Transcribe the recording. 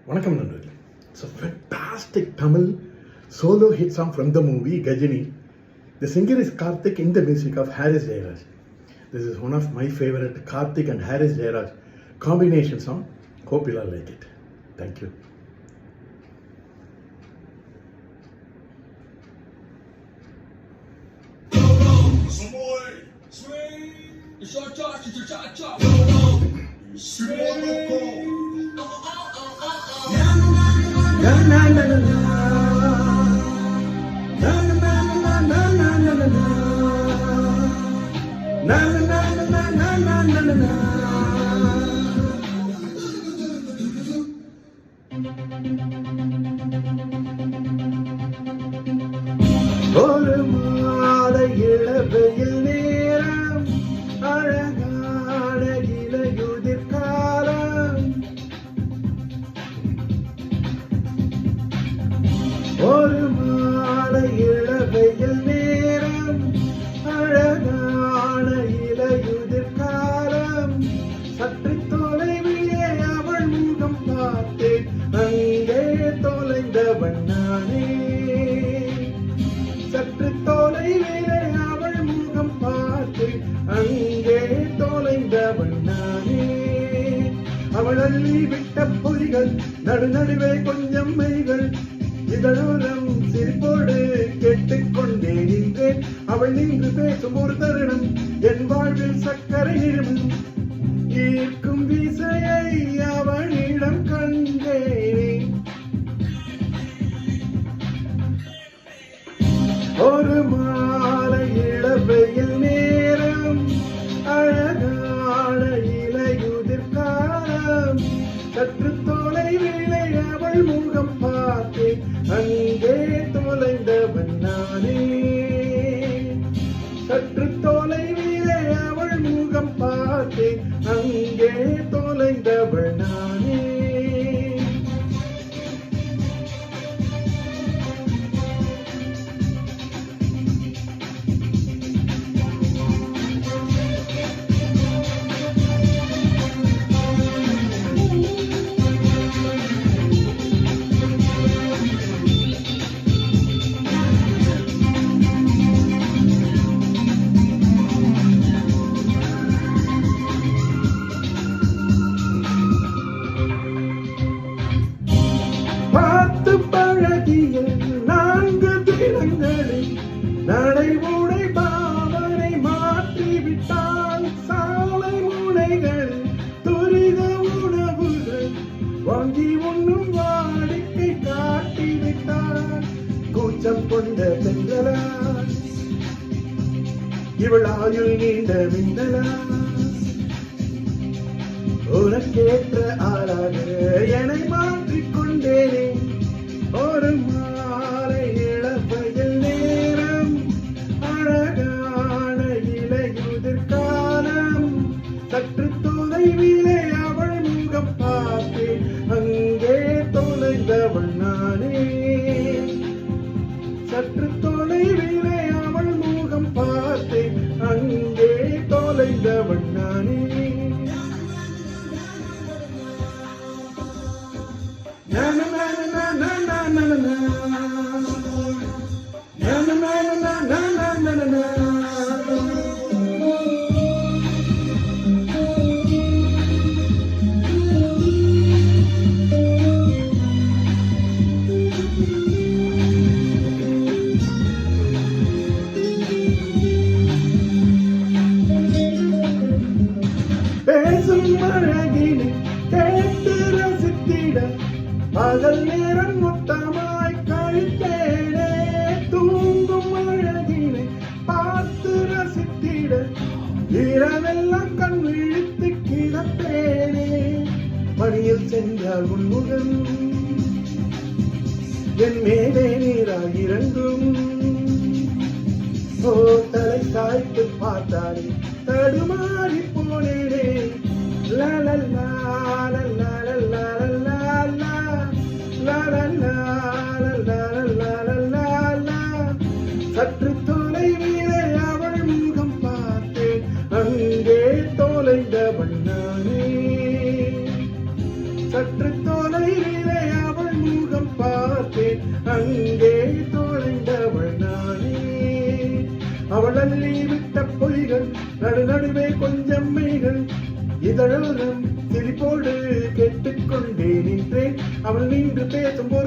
Vanakkam Nanduville. It's a fantastic Tamil solo hit song from the movie Gajini. The singer is Karthik in the music of Haris Jayaraj. This is one of my favorite Karthik and Haris Jayaraj combination song. Hope you'll all like it. Thank you. ஒரு மாலை இளவெயில் நேரம் அழகான இலையுதிர் காலம் ஒரு மாலை இளவெயில் நேரம் அழகான இலையுதிர் காலம் சற்று தொலைவிலே அவள் முகம் பார்த்தேன் அங்கே தொலைந்தவன் நானே சற்று தொலைவிலே அவள் முகம் பார்த்து அங்கே தொலைந்தவள் நானே அவள் அள்ளி விட்ட பொய்கள் நடுநடுவே கொஞ்சம் மைகள் இதழோரம் சிரிப்போடு கேட்டுக்கொண்டே நின்றேன் அவள் நின்று பேசும் ஒரு தருணம் என் வாழ்வில் சக்கரை நிறுவனம் ஈர்க்கும் விசையை அவளிடம் கண்டேனே ஒரு மாலை இளவெயில் நேரம் அழகான இலையுதிர் காலம் சற்று தொலைவிலே அவள் முகம் பார்த்தேன் அங்கே தொலைந்தவன் நானே சற்று தொலைவிலே அவள் முகம் பார்த்தேன் அங்கே தொலைந்தவள் நானே பழகிய 4 தினங்களில் நடைமுறை பாவனை மாற்றிவிட்டால் சாலை முனைகள் துரித உணவுகள் வாங்கி உண்ணும் வாடிக்கை காட்டிவிட்டால் கூச்சம் கொண்ட பெண்களா இவள் ஆயுள் நீண்ட மின்னலா உனக்கேற்ற ஆளாக என்னை மாற்றிக்கொண்டேனே ஒரு மாலை இளவெயில் நேரம் அழகான இலையுதிர் காலம் சற்று தொலைவிலே அவள் முகம் பார்த்தேன் அங்கே தொலைந்தவள் நானே சற்று தொலைவிலே அவள் முகம் பார்த்தேன் அங்கே தொலைந்தவள் நானே na na na na na na na na na பேசும் அழகினை கேட்டு ரசித்திட பகல் நேரம் மொத்தமாய் கழித்தேனே தூங்கும் அழகினை பார்த்து ரசித்திட இரவெல்லாம் கண் விழித்து கிடப்பேனே பணியில் சென்றால் உன்முகம் என் மேலே நீராய் இறங்கும் ஓ தலை சாய்த்து பார்த்தாலே தடுமாறி போனேனே லலல்லா லலல்லா சற்று தொலைவிலே அவள் முகம் பார்த்தேன் அங்கே தொலைந்தவள் நானே சற்று தொலைவிலே நடுவே கொஞ்சம் மெய்கள் இதழோரம் சிரிப்போடு கேட்டுக்கொண்டே நின்றேன். அவள் நின்று பேசும்போது